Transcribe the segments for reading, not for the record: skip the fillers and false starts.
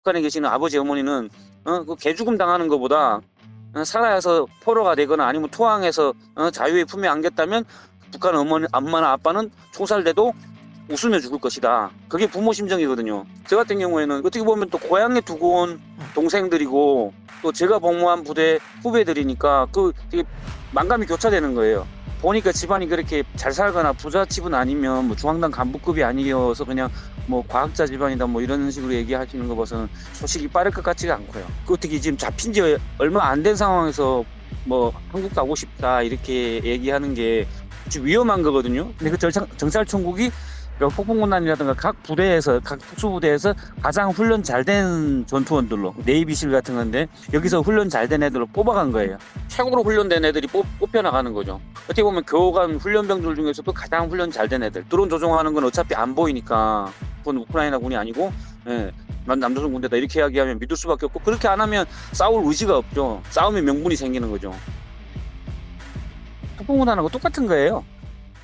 북한에 계시는 아버지 어머니는 그 개죽음 당하는 것보다 살아서 포로가 되거나 아니면 토항해서 자유의 품에 안겼다면 북한 엄마나 아빠는 총살돼도 웃으며 죽을 것이다. 그게 부모 심정이거든요. 저 같은 경우에는 어떻게 보면 또 고향에 두고 온 동생들이고 또 제가 복무한 부대 후배들이니까 그 되게 만감이 교차되는 거예요. 보니까 집안이 그렇게 잘 살거나 부잣집은 아니면 뭐 중앙당 간부급이 아니어서 그냥 뭐 과학자 집안이다 뭐 이런 식으로 얘기하시는 거 봐서는 소식이 빠를 것 같지가 않고요. 그 어떻게 지금 잡힌 지 얼마 안 된 상황에서 뭐 한국 가고 싶다 이렇게 얘기하는 게 좀 위험한 거거든요. 근데 그 정찰총국이 폭풍군단이라든가 각 부대에서 각 특수부대에서 가장 훈련 잘 된 전투원들로 네이비실 같은 건데 여기서 훈련 잘 된 애들로 뽑아간 거예요. 최고로 훈련된 애들이 뽑혀 나가는 거죠. 어떻게 보면 교관 훈련병들 중에서도 가장 훈련 잘 된 애들. 드론 조종하는 건 어차피 안 보이니까 그건 우크라이나 군이 아니고 남조선 군대다 이렇게 이야기하면 믿을 수밖에 없고 그렇게 안 하면 싸울 의지가 없죠. 싸우면 명분이 생기는 거죠. 폭풍군단하고 똑같은 거예요.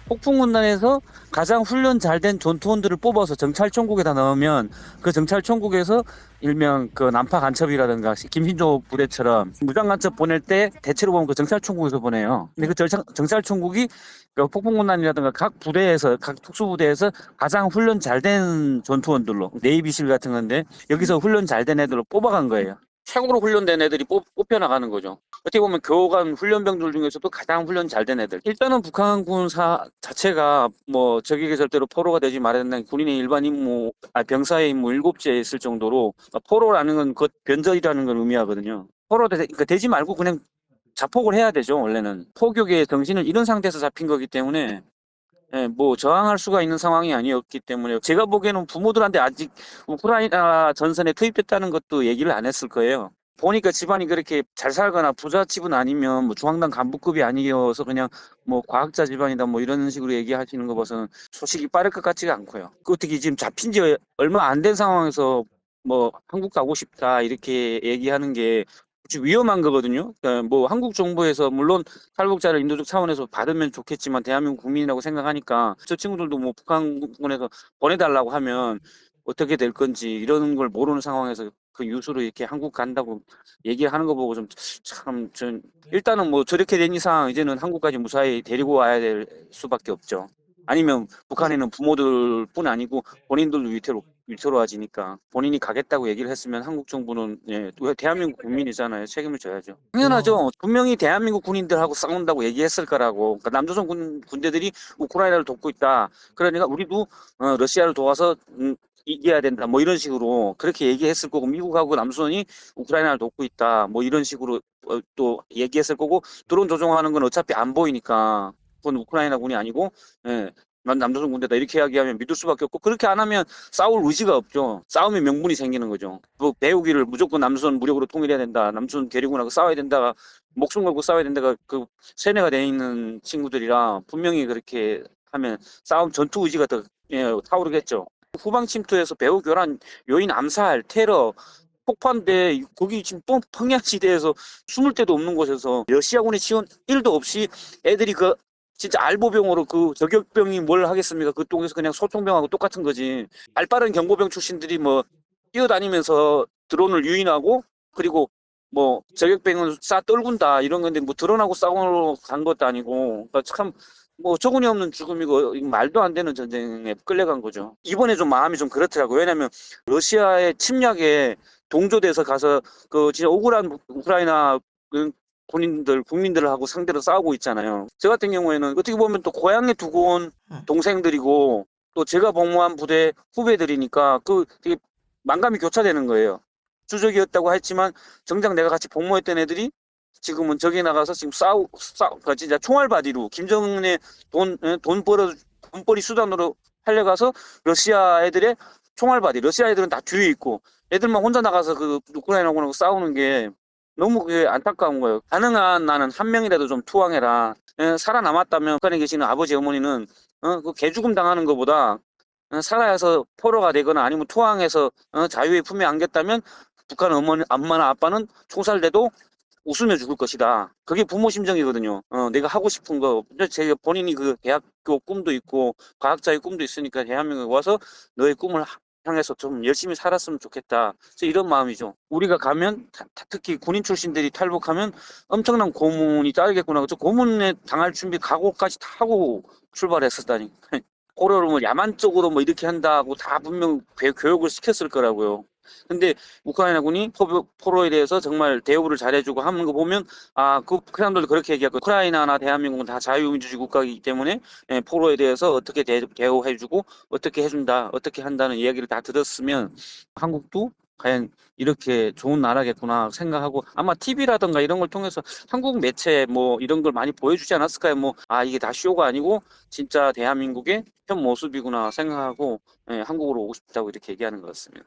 폭풍군단에서 가장 훈련 잘 된 전투원들을 뽑아서 정찰총국에다 넣으면 그 정찰총국에서 일명 그 난파 간첩이라든가 김신조 부대처럼 무장 간첩 보낼 때 대체로 보면 그 정찰총국에서 보내요. 근데 그 정찰총국이 그 폭풍군단이라든가 각 부대에서 각 특수부대에서 가장 훈련 잘 된 전투원들로 네이비실 같은 건데 여기서 훈련 잘 된 애들로 뽑아간 거예요. 최고로 훈련된 애들이 뽑혀 나가는 거죠. 어떻게 보면 교관 훈련병들 중에서도 가장 훈련 잘 된 애들. 일단은 북한군 자체가 뭐 적에게 절대로 포로가 되지 말아야 군인의 일반 임무, 병사의 임무 7지에 있을 정도로 포로라는 건 그 변절이라는 걸 의미하거든요. 그러니까 되지 말고 그냥 자폭을 해야 되죠. 원래는 포격의 정신을 잃은 상태에서 잡힌 거기 때문에 뭐 저항할 수가 있는 상황이 아니었기 때문에 제가 보기에는 부모들한테 아직 우크라이나 전선에 투입됐다는 것도 얘기를 안 했을 거예요. 보니까 집안이 그렇게 잘 살거나 부잣집은 아니면 뭐 중앙당 간부급이 아니어서 그냥 뭐 과학자 집안이다 뭐 이런 식으로 얘기하시는 거 봐서는 소식이 빠를 것 같지가 않고요. 그 어떻게 지금 잡힌 지 얼마 안 된 상황에서 뭐 한국 가고 싶다 이렇게 얘기하는 게 위험한 거거든요. 그러니까 뭐 한국 정부에서 물론 탈북자를 인도적 차원에서 받으면 좋겠지만 대한민국 국민이라고 생각하니까 저 친구들도 뭐 북한군에서 보내달라고 하면 어떻게 될 건지 이런 걸 모르는 상황에서 그 유수로 이렇게 한국 간다고 얘기하는 거 보고 전 일단은 뭐 저렇게 된 이상 이제는 한국까지 무사히 데리고 와야 될 수밖에 없죠. 아니면 북한에는 부모들뿐 아니고 본인들도 위태로워지니까 본인이 가겠다고 얘기를 했으면 한국 정부는 왜 대한민국 국민이잖아요. 책임을 져야죠. 당연하죠. 분명히 대한민국 군인들하고 싸운다고 얘기했을 거라고. 그러니까 남조선 군대들이 우크라이나를 돕고 있다. 그러니까 우리도 러시아를 도와서 이겨야 된다. 뭐 이런 식으로 그렇게 얘기했을 거고 미국하고 남조선이 우크라이나를 돕고 있다. 뭐 이런 식으로 또 얘기했을 거고 드론 조종하는 건 어차피 안 보이니까 그건 우크라이나 군이 아니고 남조선 군대다 이렇게 이야기하면 믿을 수밖에 없고 그렇게 안 하면 싸울 의지가 없죠. 싸우면 명분이 생기는 거죠. 뭐 배우기를 무조건 남조선 무력으로 통일해야 된다. 남조선 괴리군하고 싸워야 된다가 목숨 걸고 싸워야 된다가 그 세뇌가 돼 있는 친구들이라 분명히 그렇게 하면 싸움 전투 의지가 더 타오르겠죠. 후방 침투에서 배후 교란, 요인 암살, 테러 폭파인데 거기 지금 평양시대에서 숨을 데도 없는 곳에서 러시아군의 지원 1도 없이 애들이 그 진짜 알보병으로 그 저격병이 뭘 하겠습니까? 그 동에서 그냥 소총병하고 똑같은 거지. 알빠른 경보병 출신들이 뭐 뛰어다니면서 드론을 유인하고 그리고 뭐 저격병은 떨군다 이런 건데 뭐 드론하고 싸우러 간 것도 아니고 그러니까 참 뭐 어처구니 없는 죽음이고 말도 안 되는 전쟁에 끌려간 거죠. 이번에 좀 마음이 좀 그렇더라고요. 왜냐면 러시아의 침략에 동조돼서 가서 그 진짜 억울한 우크라이나 국민들하고 상대로 싸우고 있잖아요. 저 같은 경우에는 어떻게 보면 또 고향에 두고 온 동생들이고 또 제가 복무한 부대 후배들이니까 그 되게 만감이 교차되는 거예요. 주적이었다고 했지만 정작 내가 같이 복무했던 애들이 지금은 저기 나가서 지금 진짜 총알바디로 김정은의 돈벌이 수단으로 팔려가서 러시아 애들의 총알바디, 러시아 애들은 다 뒤에 있고 애들만 혼자 나가서 그 우크라이나군하고 싸우는 게 너무 그게 안타까운 거예요. 가능한 나는 한 명이라도 좀 투항해라. 살아남았다면 북한에 계시는 아버지 어머니는 그 개죽음 당하는 것보다 살아서 포로가 되거나 아니면 투항해서 자유의 품에 안겼다면 북한 엄마나 아빠는 총살돼도 웃으며 죽을 것이다. 그게 부모 심정이거든요. 내가 하고 싶은 거, 제가 본인이 그 대학교 꿈도 있고 과학자의 꿈도 있으니까 대한민국에 와서 너의 꿈을 향해서 좀 열심히 살았으면 좋겠다. 그래서 이런 마음이죠. 우리가 가면 특히 군인 출신들이 탈북하면 엄청난 고문이 따르겠구나. 저 고문에 당할 준비 각오까지 다 하고 출발했었다니. 고려를 뭐 야만적으로 뭐 이렇게 한다고 다 분명 교육을 시켰을 거라고요. 근데 우크라이나군이 포로에 대해서 정말 대우를 잘해주고 하는 거 보면 그 사람들도 그렇게 얘기하고 우크라이나나 대한민국은 다 자유민주주의 국가이기 때문에 포로에 대해서 어떻게 대우해주고 어떻게 해준다 어떻게 한다는 이야기를 다 들었으면 한국도 과연 이렇게 좋은 나라겠구나 생각하고 아마 TV라든가 이런 걸 통해서 한국 매체 뭐 이런 걸 많이 보여주지 않았을까요? 뭐 이게 다 쇼가 아니고 진짜 대한민국의 현 모습이구나 생각하고 한국으로 오고 싶다고 이렇게 얘기하는 것 같습니다.